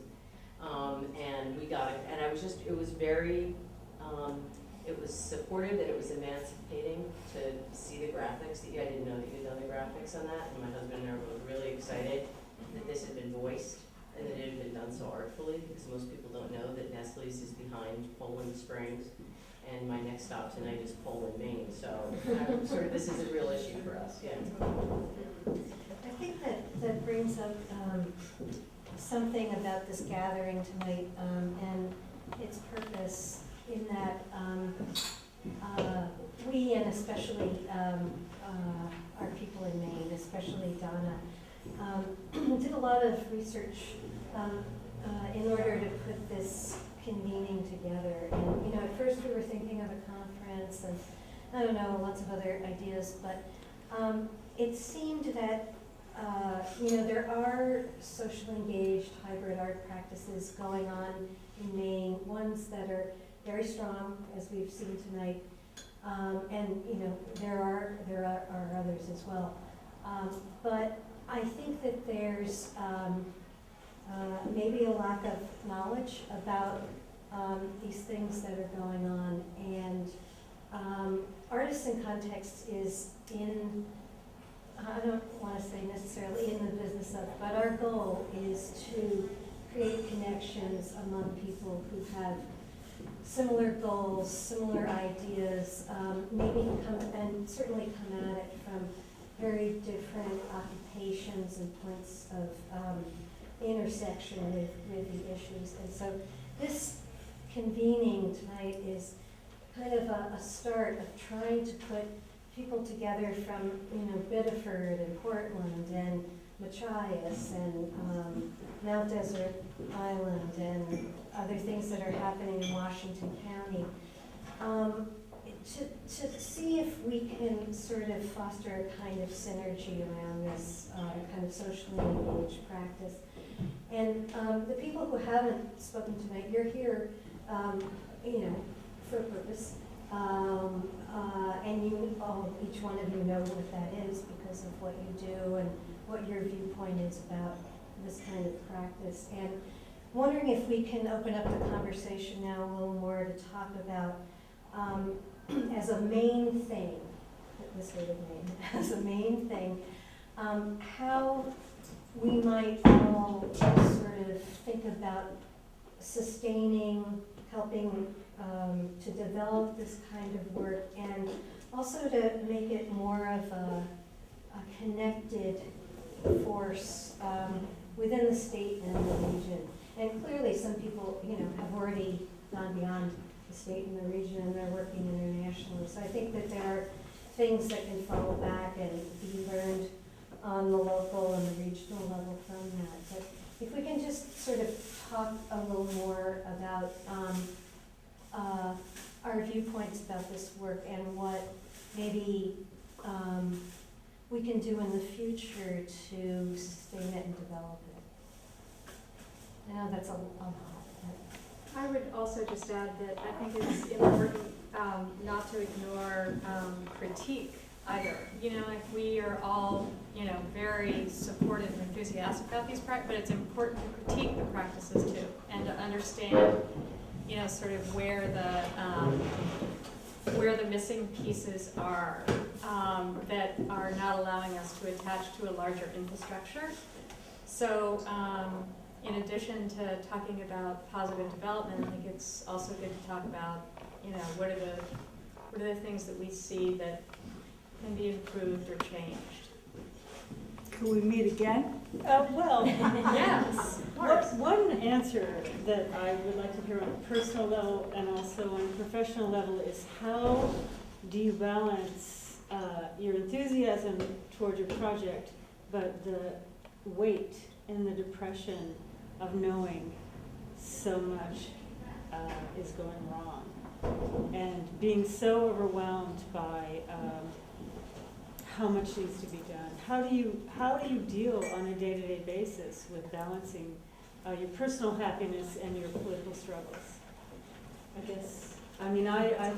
and we got it, and I was just, it was very, it was supportive and it was emancipating to see the graphics. I didn't know that you'd done the graphics on that, and my husband and I were really excited that this had been voiced and that it had been done so artfully, because most people don't know that Nestle's is behind Poland Springs, and my next stop tonight is Poland, Maine. So I'm sort of, this is a real issue for us. Yeah. I think that brings up something about this gathering tonight and its purpose, in that we, and especially our people in Maine, especially Donna, did a lot of research in order to put this convening together. And, you know, at first we were thinking of a conference and, I don't know, lots of other ideas, but it seemed that, you know, there are socially engaged hybrid art practices going on in Maine, ones that are very strong, as we've seen tonight, and, you know, there are others as well. But I think that there's maybe a lack of knowledge about these things that are going on, and Artists in Context is in, I don't want to say necessarily in the business of, but our goal is to create connections among people who have similar goals, similar ideas, maybe certainly come at it from very different occupations and points of intersection with the issues. And so this convening tonight is kind of a start of trying to put people together from, Biddeford and Portland and Machias and Mount Desert Island and other things that are happening in Washington County. To see if we can sort of foster a kind of synergy around this kind of socially engaged practice. And the people who haven't spoken tonight, you're here, for a purpose. And each one of you know what that is because of what you do and what your viewpoint is about this kind of practice. And wondering if we can open up the conversation now a little more to talk about, as a main thing, this way of name, as a main thing, how we might all sort of think about sustaining, helping to develop this kind of work, and also to make it more of a connected force within the state and the region. And clearly some people, have already gone beyond the state and the region and they're working internationally. So I think that there are things that can follow back and be learned on the local and the regional level from that. But if we can just sort of talk a little more about our viewpoints about this work and what maybe we can do in the future to sustain it and develop it. I know that's a lot. I would also just add that I think it's important not to ignore critique either. Like we are all, very supportive and enthusiastic about these practices, but it's important to critique the practices too, and to understand, sort of where the missing pieces are that are not allowing us to attach to a larger infrastructure. So, in addition to talking about positive development, I think it's also good to talk about, what are the things that we see that can be improved or changed. Can we meet again? Well, Yes, of course. one answer that I would like to hear on a personal level and also on a professional level is how do you balance your enthusiasm toward your project, but the weight and the depression of knowing so much is going wrong and being so overwhelmed by how much needs to be done. How do you deal on a day-to-day basis with balancing your personal happiness and your political struggles? I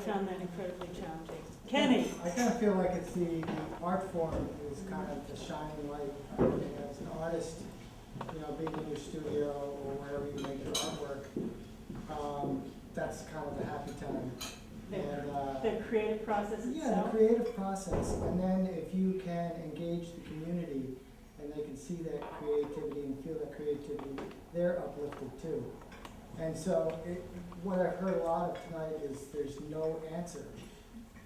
found that incredibly challenging. Kenny? I kind of feel like it's the art form is kind of the shining light. As an artist, being in your studio or wherever you make your artwork, that's kind of the happy time. The creative process itself? Yeah, the creative process. And then if you can engage the community and they can see that creativity and feel that creativity, they're uplifted too. And so what I've heard a lot of tonight is there's no answer.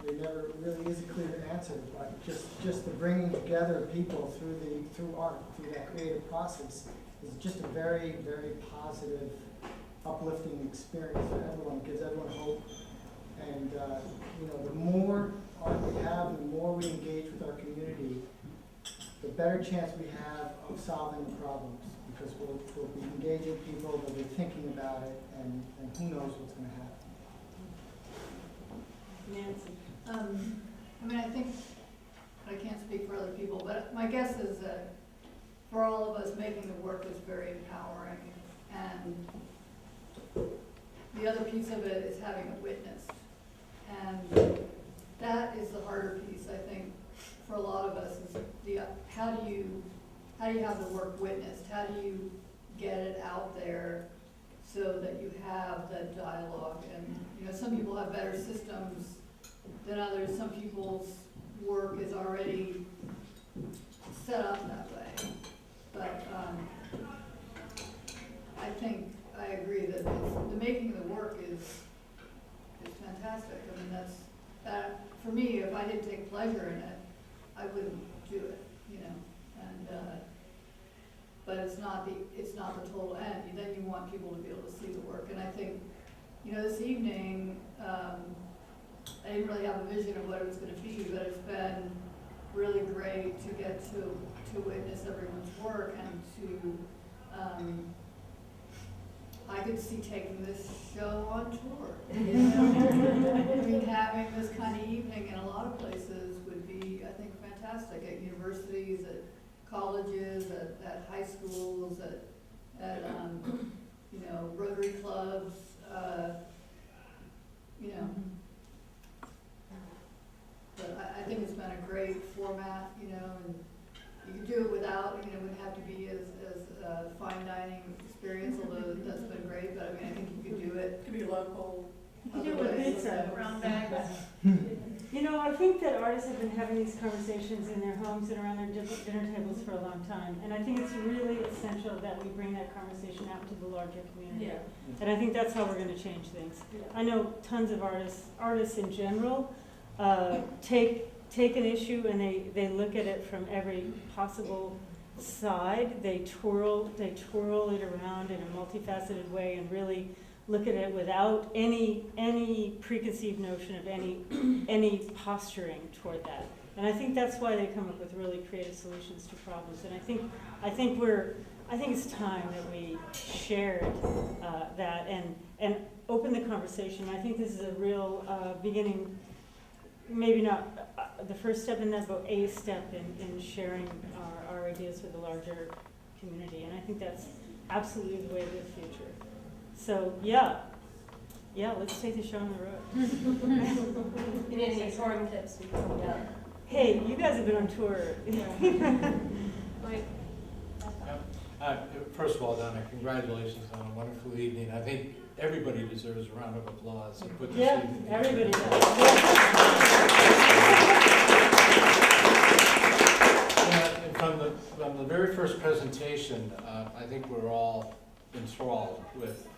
There never really is a clear answer, but just the bringing together of people through art, through that creative process is just a very, very positive, uplifting experience for everyone. It gives everyone hope. And the more art we have, the more we engage with our community, the better chance we have of solving the problems, because we'll be engaging people, we'll be thinking about it, and who knows what's going to happen. Nancy? I think, I can't speak for other people, but my guess is that for all of us, making the work is very empowering, and the other piece of it is having it witnessed. And that is the harder piece, I think, for a lot of us, is how do you have the work witnessed? How do you get it out there so that you have that dialogue? And some people have better systems than others. Some people's work is already set up that way. But I think I agree that the making of the work is fantastic. That for me, if I didn't take pleasure in it, I wouldn't do it, but it's not the total end. Then you want people to be able to see the work. And I think, this evening, I didn't really have a vision of what it was gonna be, but it's been really great to get to witness everyone's work and to, I could see taking this show on tour. You know? I mean, having this kind of evening in a lot of places would be, I think, fantastic, at universities, at colleges, at high schools, at you know, Rotary clubs, you know. But I think it's been a great format, you know, and you could do it without, you know, it wouldn't have to be as fine dining experience, although that's been great, but I mean, I think you could do it. Could be local. You could do it with pizza. Brown bags. You know, I think that artists have been having these conversations in their homes and around their dinner tables for a long time. And I think it's really essential that we bring that conversation out to the larger community. Yeah. And I think that's how we're gonna change things. Yeah. I know tons of artists in general, take an issue and they look at it from every possible side. They twirl it around in a multifaceted way and really look at it without any preconceived notion of any posturing toward that. And I think that's why they come up with really creative solutions to problems. And I think it's time that we shared that and open the conversation. I think this is a real beginning, maybe not the first step in that, but a step in sharing our ideas with the larger community. And I think that's absolutely the way of the future. So, yeah, let's take the show on the road. You need any touring tips, we can come down. Hey, you guys have been on tour. Like, First of all, Donna, congratulations on a wonderful evening. I think everybody deserves a round of applause and put this Yeah, evening everybody together. And from the very first presentation, I think we're all enthralled with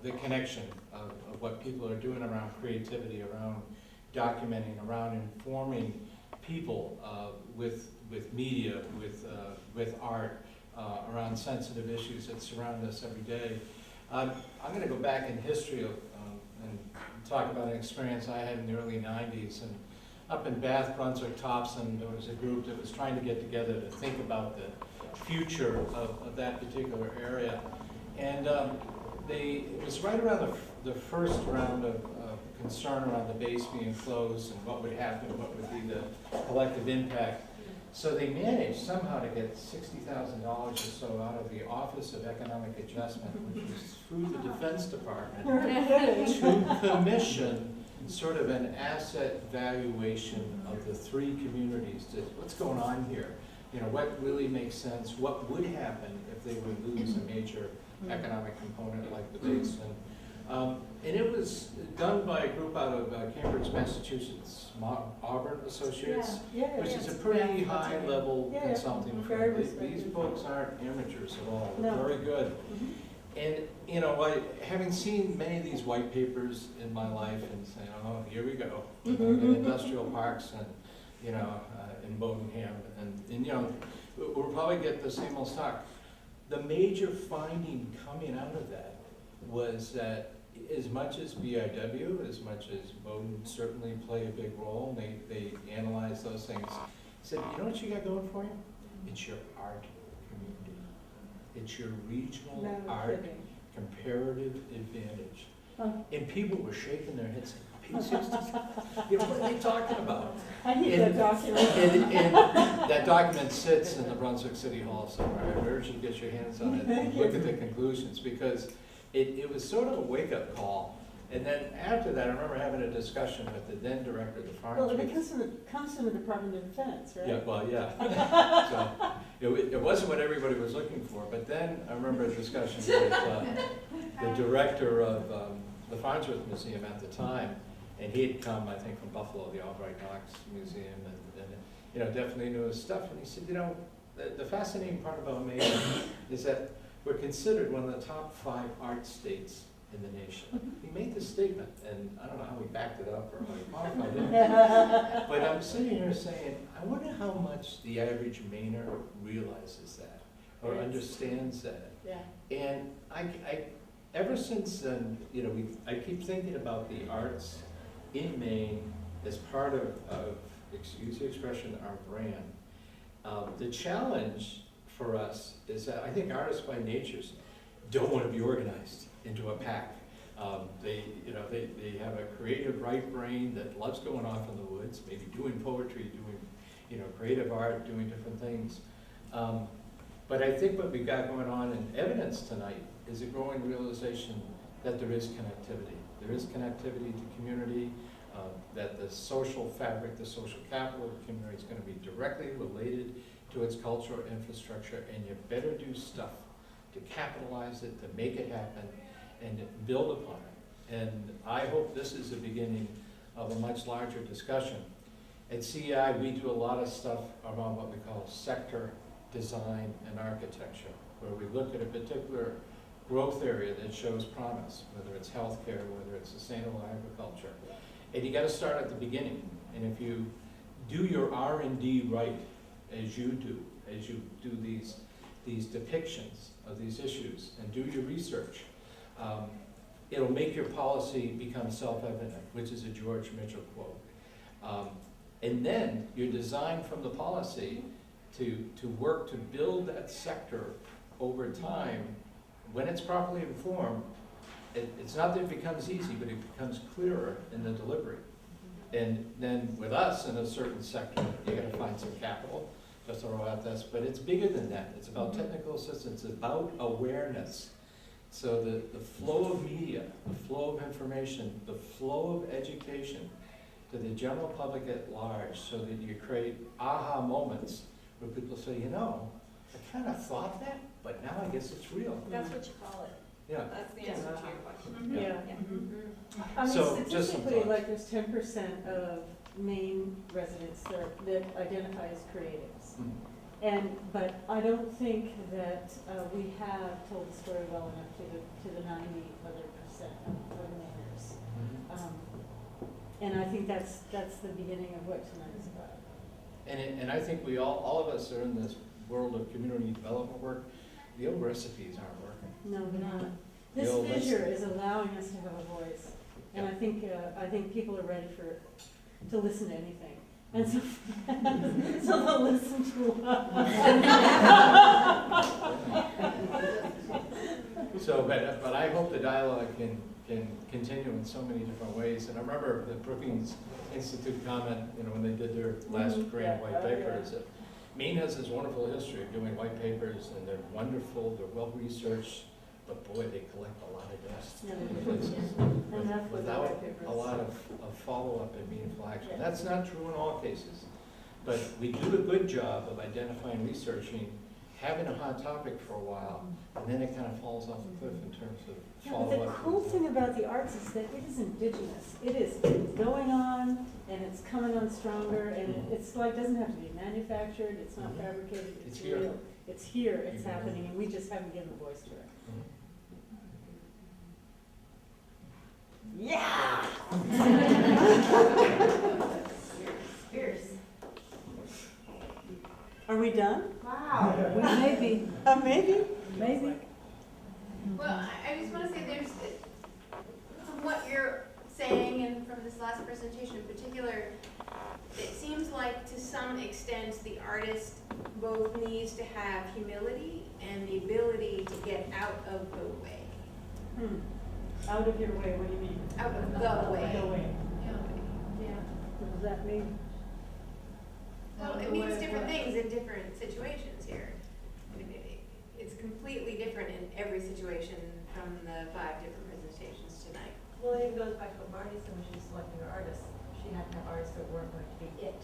the connection of what people are doing around creativity, around documenting, around informing people with media, with art, around sensitive issues that surround us every day. I'm going to go back in history and talk about an experience I had in the early 90s. And up in Bath, Brunswick, Thompson, there was a group that was trying to get together to think about the future of that particular area. And it was right around the first round of concern around the base being closed and what would happen, what would be the collective impact. So they managed somehow to get $60,000 or so out of the Office of Economic Adjustment, which was through the Defense Department, to commission sort of an asset valuation of the three communities. What's going on here? You know, what really makes sense? What would happen if they would lose a major economic component like the base? And it was done by a group out of Cambridge, Massachusetts, Auburn Associates, which is a pretty high-level consulting firm. These folks aren't amateurs at all. They're very good. And, you know, having seen many of these white papers in my life and saying, oh, here we go, in industrial parks and, you know, in Bodenham, and, you know, we'll probably get the same old stock. The major finding coming out of that was that as much as BIW, as much as Bowden certainly play a big role, they analyze those things, said, you know what you got going for you? It's your art community. It's your regional art comparative advantage. And people were shaking their heads saying, P60, you know, what are they talking about? I need that document. And that document sits in the Brunswick City Hall somewhere. I urge you to get your hands on it and look at the conclusions, because it was sort of a wake-up call. And then after that, I remember having a discussion with the then director of the Farm. Well, it comes from the Department of Defense, right? Yeah, well, yeah. So it wasn't what everybody was looking for, but then I remember a discussion with the director of the Farnsworth Museum at the time, and he had come, I think, from Buffalo, the Albright Knox Museum, and you know, definitely knew his stuff. And he said, you know, the fascinating part about Maine is that we're considered one of the top 5 art states in the nation. He made this statement, and I don't know how he backed it up or how he qualified it. But I'm sitting here saying, I wonder how much the average Mainer realizes that or understands that. Yeah. And I ever since then, you know, I keep thinking about the arts in Maine as part of, excuse the expression, our brand. The challenge for us is that I think artists by nature don't want to be organized into a pack. They have a creative right brain that loves going off in the woods, maybe doing poetry, doing, creative art, doing different things. But I think what we've got going on in evidence tonight is a growing realization that there is connectivity. There is connectivity to community, that the social fabric, the social capital of the community is going to be directly related to its cultural infrastructure, and you better do stuff to capitalize it, to make it happen, and build upon it. And I hope this is the beginning of a much larger discussion. At CEI, we do a lot of stuff around what we call sector design and architecture, where we look at a particular growth area that shows promise, whether it's healthcare, whether it's sustainable agriculture. And you gotta start at the beginning. And if you do your R&D right, as you do these depictions of these issues, and do your research, it'll make your policy become self-evident, which is a George Mitchell quote. And then your design from the policy to work to build that sector over time, when it's properly informed, it's not that it becomes easy, but it becomes clearer in the delivery. And then with us in a certain sector, you gotta find some capital to throw at this, but it's bigger than that. It's about technical assistance, it's about awareness. So the flow of media, the flow of information, the flow of education to the general public at large, so that you create aha moments where people say, I kind of thought that, but now I guess it's real. That's what you call it. Yeah. That's the answer to your question. Yeah. Yeah. I mean, So, just some statistically, thoughts. like there's 10% of Maine residents that identify as creatives. But I don't think that we have told the story well enough to the 90 other percent of Mainers. And I think that's the beginning of what tonight is about. And I think we all of us are in this world of community development work. The old recipes aren't working. No, they're not. This No, fissure is allowing us to have a voice, and I think people are ready to listen to anything, and so so they'll listen to us. So, but I hope the dialogue can continue in so many different ways. And I remember the Brookings Institute comment, when they did their last grand white paper, is that Maine has this wonderful history of doing white papers, and they're wonderful, they're well researched, but boy, they collect a lot of dust Yeah, in they do. places Enough with the without white papers. a lot of follow-up and meaningful action. Yeah. That's not true in all cases, but we do a good job of identifying, researching, having a hot topic for a while, and then it kind of falls off the cliff in terms of Yeah, but follow-up. the cool thing about the arts is that it is indigenous. It is going on, and it's coming on stronger, and it's like, doesn't have to be manufactured, it's not fabricated, It's it's here. real. It's here, it's Mhm. happening, and we just haven't given a voice to it. Yeah! Fierce. Are we done? Wow. Maybe, Maybe. maybe. Well, I just want to say there's, from what you're saying and from this last presentation in particular, it seems like to some extent the artist both needs to have humility and the ability to get out of the way. Out of your way, what do you mean? Out of the way. The way. Yeah. What does that mean? Well, it means different things in different situations here. I mean, it's completely different in every situation from the 5 different presentations tonight. Well, it even goes back to what Marty said when she was selecting her artists. She had to have artists that weren't going to be it.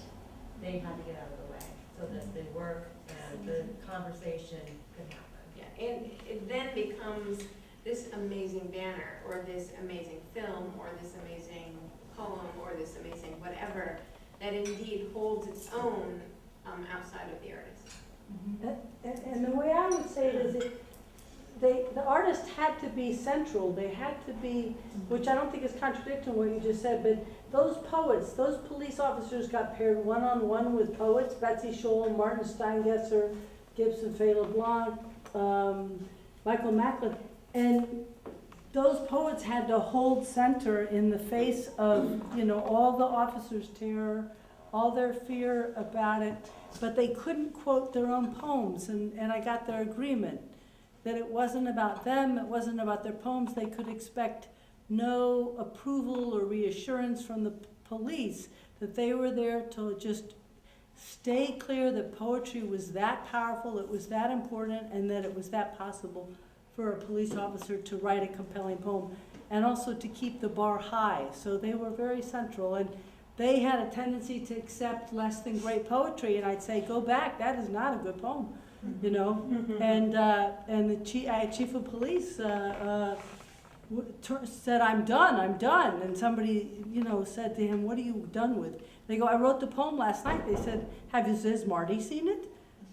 They had to get out of the way so that the work and the conversation could happen. Yeah, and it then becomes this amazing banner, or this amazing film, or this amazing poem, or this amazing whatever, that indeed holds its own outside of the artist. And the way I would say it is the artist had to be central. They had to be, which I don't think is contradicting what you just said, but those poets, those police officers got paired one-on-one with poets, Betsy Scholl, Martin Steingesser, Gibson Faye LeBlanc, Michael Macklin, and those poets had to hold center in the face of, you know, all the officers' terror, all their fear about it, but they couldn't quote their own poems, and I got their agreement that it wasn't about them, it wasn't about their poems. They could expect no approval or reassurance from the police, that they were there to just stay clear that poetry was that powerful, it was that important, and that it was that possible for a police officer to write a compelling poem, and also to keep the bar high. So they were very central, and they had a tendency to accept less than great poetry, and I'd say, go back, that is not a good poem, you know? And the chief of police said, I'm done. And somebody, you know, said to him, what are you done with? They go, I wrote the poem last night. They said, has Marty seen it?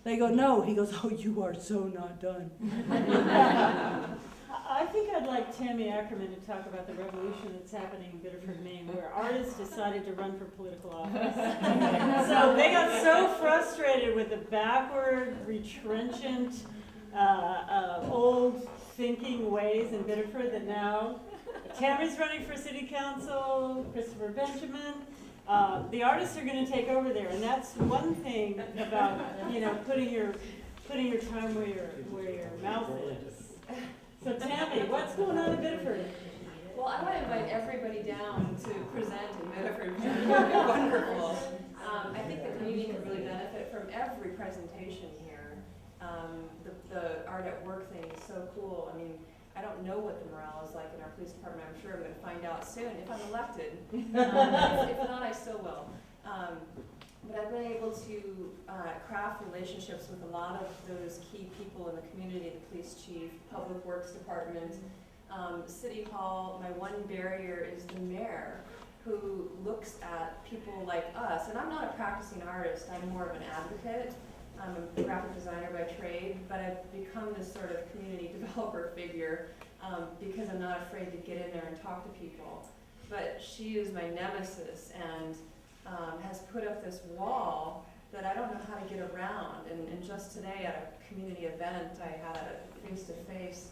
They go, no. He goes, oh, you are so not done. I think I'd like Tammy Ackerman to talk about the revolution that's happening in Biddeford, Maine, where artists decided to run for political office. So they got so frustrated with the backward, retrenchant, old thinking ways in Biddeford that now Tammy's running for city council, Christopher Benjamin. The artists are going to take over there, and that's one thing about, you know, putting your time where your mouth is. So Tammy, what's going on in Biddeford? Well, I want to invite everybody down to present in Biddeford. It's really wonderful. I think the community can really benefit from every presentation here. The art at work thing is so cool. I mean, I don't know what the morale is like in our police department. I'm sure I'm going to find out soon if I'm elected. If not, I still will. But I've been able to craft relationships with a lot of those key people in the community, the police chief, public works department, city hall. My one barrier is the mayor, who looks at people like us. And I'm not a practicing artist, I'm more of an advocate. I'm a graphic designer by trade, but I've become this sort of community developer figure because I'm not afraid to get in there and talk to people. But she is my nemesis and has put up this wall that I don't know how to get around. And just today at a community event, I had a face-to-face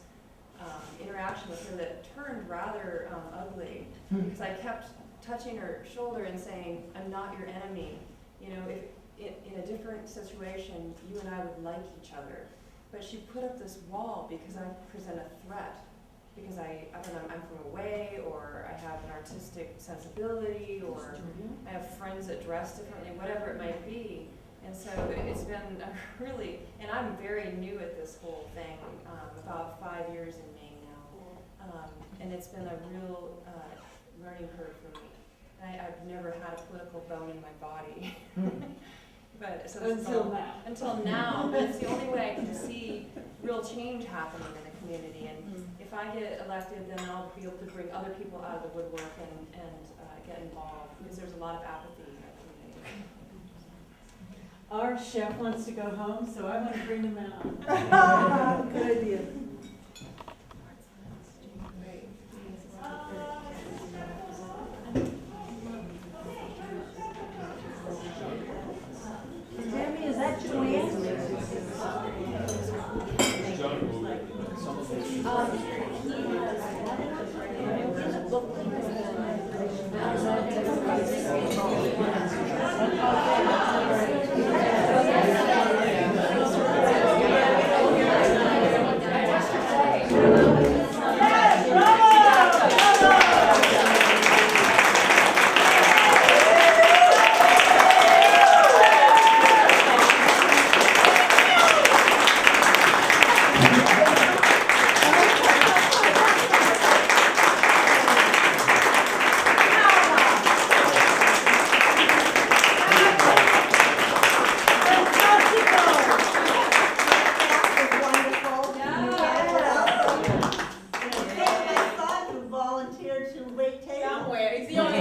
interaction with her that turned rather ugly because I kept touching her shoulder and saying, I'm not your enemy. You know, if in a different situation, you and I would like each other. But she put up this wall because I present a threat. Because I don't know, I'm from away, or I have an artistic sensibility, or I have friends that dress differently, whatever it might be. And so it's been a really, and I'm very new at this whole thing, about 5 years in Maine now. And it's been a real learning curve for me. I've never had a political bone in my body. But so until now, but it's the only way I can see real change happening in the community. And if I get elected, then I'll be able to bring other people out of the woodwork and get involved, because there's a lot of apathy in our community. Our chef wants to go home, so I want to bring him out. Good idea. Tammy, is that Joanne? Somewhere, he's the only